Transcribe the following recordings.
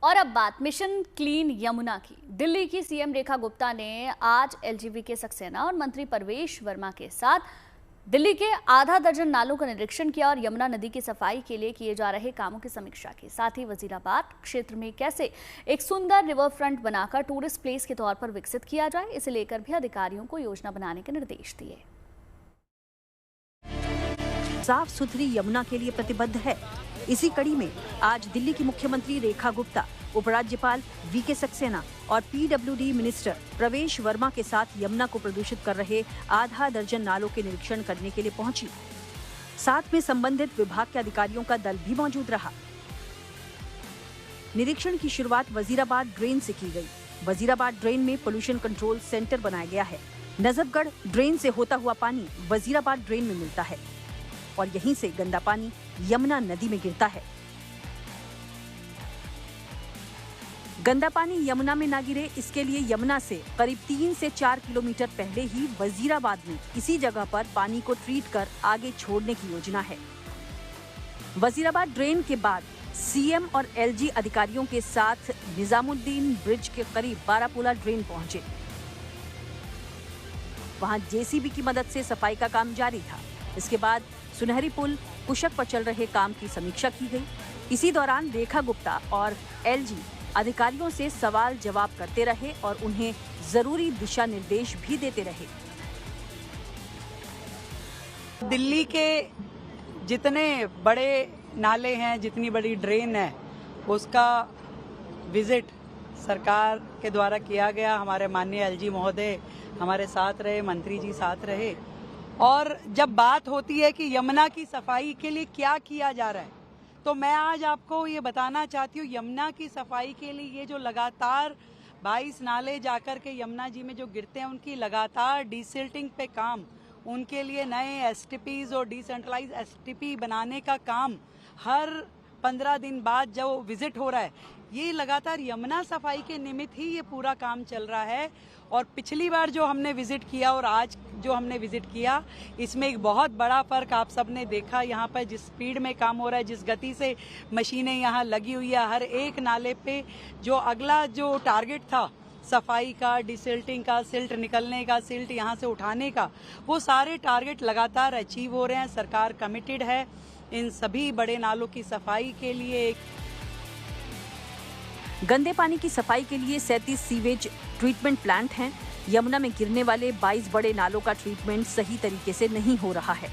और अब बात मिशन क्लीन यमुना की। दिल्ली की सीएम रेखा गुप्ता ने आज एलजीवी के सक्सेना और मंत्री परवेश वर्मा के साथ दिल्ली के आधा दर्जन नालों का निरीक्षण किया और यमुना नदी की सफाई के लिए किए जा रहे कामों की समीक्षा की। साथ ही वजीराबाद क्षेत्र में कैसे एक सुंदर रिवर फ्रंट बनाकर टूरिस्ट प्लेस के तौर पर विकसित किया जाए, इसे लेकर भी अधिकारियों को योजना बनाने के निर्देश दिए। साफ सुथरी यमुना के लिए प्रतिबद्ध है। इसी कड़ी में आज दिल्ली की मुख्यमंत्री रेखा गुप्ता, उपराज्यपाल वीके सक्सेना और पीडब्ल्यूडी मिनिस्टर प्रवेश वर्मा के साथ यमुना को प्रदूषित कर रहे आधा दर्जन नालों के निरीक्षण करने के लिए पहुंची। साथ में संबंधित विभाग के अधिकारियों का दल भी मौजूद रहा। निरीक्षण की शुरुआत वजीराबाद ड्रेन से की गई। वजीराबाद ड्रेन में पोल्यूशन कंट्रोल सेंटर बनाया गया है। नजफगढ़ ड्रेन से होता हुआ पानी वजीराबाद ड्रेन में मिलता है और यहीं से गंदा पानी यमुना नदी में गिरता है। गंदा पानी यमुना में ना गिरे, इसके लिए यमुना से करीब 3 से 4 किलोमीटर पहले ही वजीराबाद में इसी जगह पर पानी को ट्रीट कर आगे छोड़ने की योजना है। वजीराबाद ड्रेन के बाद सीएम और एलजी अधिकारियों के साथ निजामुद्दीन ब्रिज के करीब बारापुला ड्रेन पहुंचे। वहां जेसीबी की मदद से सफाई का काम जारी था। इसके बाद सुनहरी पुल कुशक पर चल रहे काम की समीक्षा की गई। इसी दौरान रेखा गुप्ता और एलजी अधिकारियों से सवाल जवाब करते रहे और उन्हें जरूरी दिशा निर्देश भी देते रहे। दिल्ली के जितने बड़े नाले हैं, जितनी बड़ी ड्रेन है, उसका विजिट सरकार के द्वारा किया गया। हमारे माननीय एलजी महोदय हमारे साथ रहे, मंत्री जी साथ रहे। और जब बात होती है कि यमुना की सफाई के लिए क्या किया जा रहा है, तो मैं आज आपको ये बताना चाहती हूँ, यमुना की सफाई के लिए ये जो लगातार 22 नाले जाकर के यमुना जी में जो गिरते हैं, उनकी लगातार डिसिल्टिंग पे काम, उनके लिए नए एसटीपीज और डिसेंट्रलाइज एसटीपी बनाने का काम हर 15 दिन बाद जो विजिट हो रहा है, ये लगातार यमुना सफाई के निमित्त ही ये पूरा काम चल रहा है। और पिछली बार जो हमने विजिट किया और आज जो हमने विजिट किया, इसमें एक बहुत बड़ा फर्क आप सबने देखा। यहाँ पर जिस स्पीड में काम हो रहा है, जिस गति से मशीनें यहाँ लगी हुई है, हर एक नाले पे जो अगला जो टारगेट था सफाई का, डिसिल्टिंग का, सिल्ट निकलने का, सिल्ट यहाँ से उठाने का, वो सारे टारगेट लगातार अचीव हो रहे हैं। सरकार कमिटेड है इन सभी बड़े नालों की सफाई के लिए। गंदे पानी की सफाई के लिए 37 सीवेज ट्रीटमेंट प्लांट हैं। यमुना में गिरने वाले 22 बड़े नालों का ट्रीटमेंट सही तरीके से नहीं हो रहा है।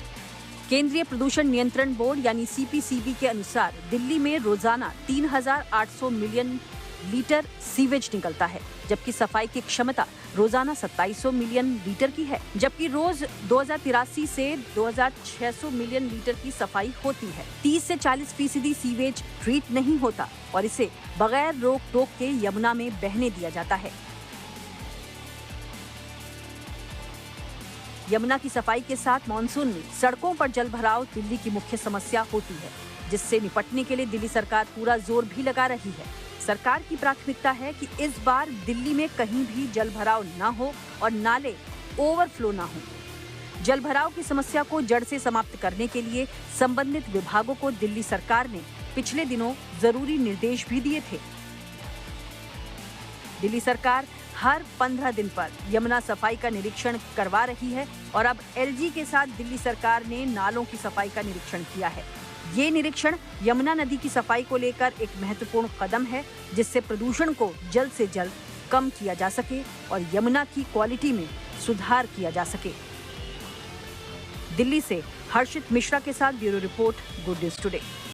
केंद्रीय प्रदूषण नियंत्रण बोर्ड यानी सीपीसीबी के अनुसार दिल्ली में रोजाना 3800 मिलियन लीटर सीवेज निकलता है, जबकि सफाई की क्षमता रोजाना 2700 मिलियन लीटर की है। जबकि रोज 2083 से 2600 मिलियन लीटर की सफाई होती है। 30 से 40% सीवेज ट्रीट नहीं होता और इसे बगैर रोक टोक के यमुना में बहने दिया जाता है। यमुना की सफाई के साथ मानसून में सड़कों पर जल भराव दिल्ली की मुख्य समस्या होती है, जिससे निपटने के लिए दिल्ली सरकार पूरा जोर भी लगा रही है। सरकार की प्राथमिकता है कि इस बार दिल्ली में कहीं भी जल भराव न हो और नाले ओवरफ्लो न हो। जल भराव की समस्या को जड़ से समाप्त करने के लिए संबंधित विभागों को दिल्ली सरकार ने पिछले दिनों जरूरी निर्देश भी दिए थे। दिल्ली सरकार हर 15 दिन पर यमुना सफाई का निरीक्षण करवा रही है और अब एलजी के साथ दिल्ली सरकार ने नालों की सफाई का निरीक्षण किया है। ये निरीक्षण यमुना नदी की सफाई को लेकर एक महत्वपूर्ण कदम है, जिससे प्रदूषण को जल्द से जल्द कम किया जा सके और यमुना की क्वालिटी में सुधार किया जा सके। दिल्ली से हर्षित मिश्रा के साथ bureau report, good news today.